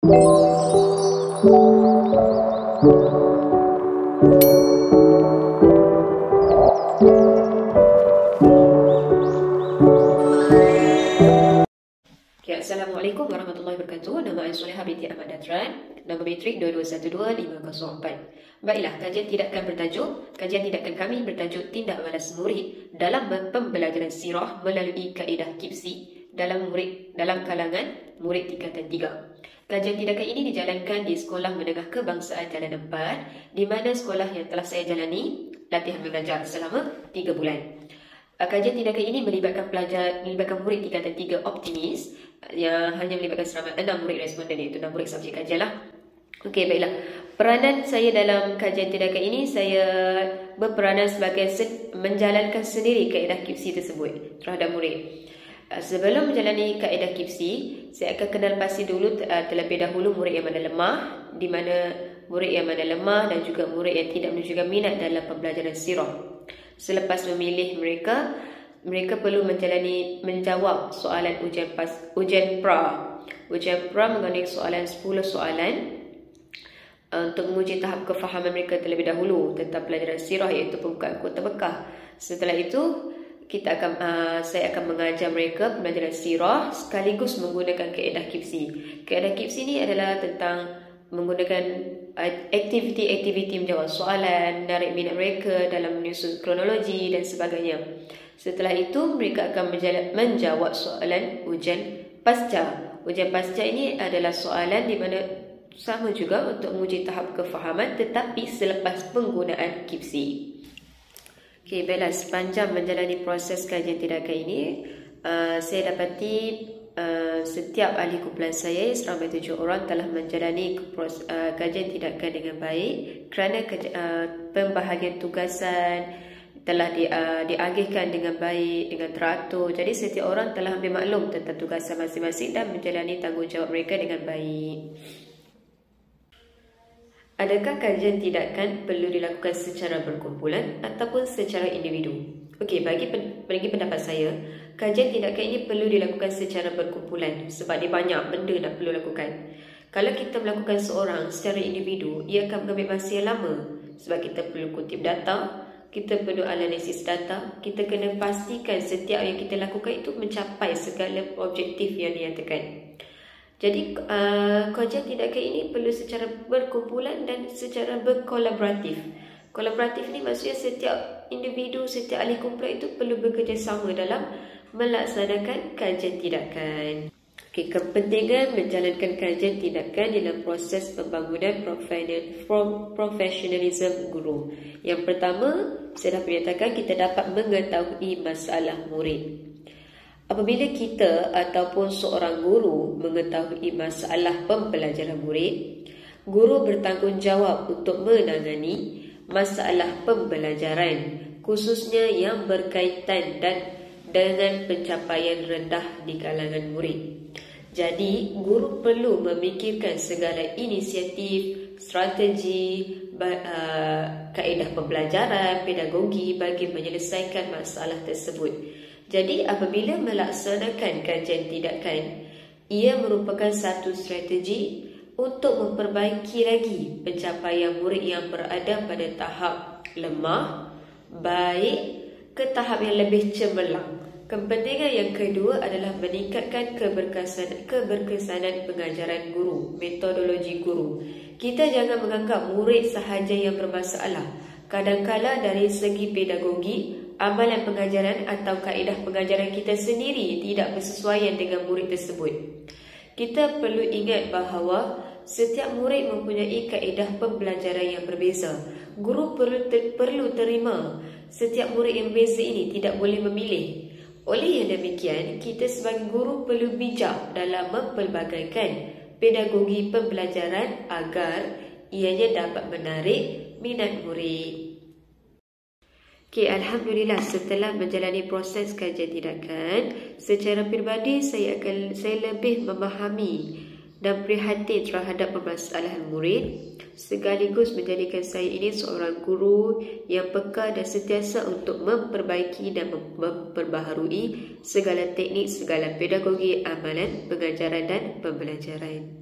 Assalamualaikum warahmatullahi wabarakatuh. Nama saya Solehah binti Ahmad Datran. Nama matrik 2212504. Baiklah, kajian tidakkan bertajuk. Kajian tidakkan kami bertajuk tindak balas murid dalam pembelajaran sirah melalui kaedah kipsi dalam kalangan murid tingkatan 3. Kajian tidakkan ini dijalankan di Sekolah Menengah Kebangsaan Jalan 4, di mana sekolah yang telah saya jalani latihan mengajar selama 3 bulan. Kajian tindakan ini melibatkan murid tingkatan 3 optimis yang hanya melibatkan selama 6 murid responden, iaitu 6 murid subjek kajian lah. Okey, baiklah. Peranan saya dalam kajian tindakan ini, saya berperanan sebagai menjalankan sendiri kaedah kipsi tersebut terhadap murid. Sebelum menjalani kaedah kipsi, saya akan kenal pasti dulu terlebih dahulu murid yang mana lemah, di mana murid yang mana lemah dan juga murid yang tidak menunjukkan minat dalam pembelajaran sirah. Selepas memilih mereka perlu menjawab soalan ujian pra. Ujian pra mengandungi 10 soalan untuk menguji tahap kefahaman mereka terlebih dahulu tentang pelajaran sirah, iaitu pembukaan Kota Mekah. Setelah itu, saya akan mengajar mereka pembelajaran sirah sekaligus menggunakan kaedah kipsi. Kaedah kipsi ini adalah tentang menggunakan aktiviti menjawab soalan, menarik minat mereka dalam menyusun kronologi dan sebagainya. Setelah itu, mereka akan menjawab soalan ujian pasca. Ujian pasca ini adalah soalan di mana sama juga untuk menguji tahap kefahaman tetapi selepas penggunaan kipsi. Okey, baiklah, sepanjang menjalani proses kajian tindakan ini, saya dapati setiap ahli kumpulan saya seramai 7 orang telah menjalani kajian tindakan dengan baik kerana pembahagian tugasan telah diagihkan dengan baik, dengan teratur. Jadi setiap orang telah ambil maklum tentang tugasan masing-masing dan menjalani tanggungjawab mereka dengan baik. Adakah kajian tindakan perlu dilakukan secara berkumpulan ataupun secara individu? Okey, bagi pendapat saya, kajian tindakan ini perlu dilakukan secara berkumpulan sebab dia banyak benda nak perlu lakukan. Kalau kita melakukan seorang secara individu, ia akan mengambil masa yang lama sebab kita perlu kutip data, kita perlu analisis data, kita kena pastikan setiap yang kita lakukan itu mencapai segala objektif yang dinyatakan. Jadi kajian tindakan ini perlu secara berkumpulan dan secara berkolaboratif. Kolaboratif ni maksudnya setiap individu, setiap ahli kumpulan itu perlu bekerjasama dalam melaksanakan kajian tindakan. Okey, kepentingan menjalankan kajian tindakan dalam proses pembangunan profesionalisme guru. Yang pertama, saya dah menyatakan kita dapat mengetahui masalah murid. Apabila kita ataupun seorang guru mengetahui masalah pembelajaran murid, guru bertanggungjawab untuk menangani masalah pembelajaran, khususnya yang berkaitan dengan pencapaian rendah di kalangan murid. Jadi, guru perlu memikirkan segala inisiatif, strategi, kaedah pembelajaran, pedagogi bagi menyelesaikan masalah tersebut. Jadi, apabila melaksanakan kajian tindakan, ia merupakan satu strategi untuk memperbaiki lagi pencapaian murid yang berada pada tahap lemah, baik ke tahap yang lebih cemerlang. Kepentingan yang kedua adalah meningkatkan keberkesanan pengajaran guru, metodologi guru. Kita jangan menganggap murid sahaja yang bermasalah. Kadang-kala dari segi pedagogi, amalan pengajaran atau kaedah pengajaran kita sendiri tidak bersesuaian dengan murid tersebut. Kita perlu ingat bahawa setiap murid mempunyai kaedah pembelajaran yang berbeza. Guru perlu terima setiap murid yang berbeza ini tidak boleh memilih. Oleh yang demikian, kita sebagai guru perlu bijak dalam mempelbagaikan pedagogi pembelajaran agar ianya dapat menarik minat murid. Okay, Alhamdulillah, setelah menjalani proses kajian tindakan, secara peribadi saya lebih memahami dan prihatin terhadap permasalahan murid, sekaligus menjadikan saya ini seorang guru yang peka dan sentiasa untuk memperbaiki dan memperbaharui segala teknik, segala pedagogi, amalan, pengajaran dan pembelajaran.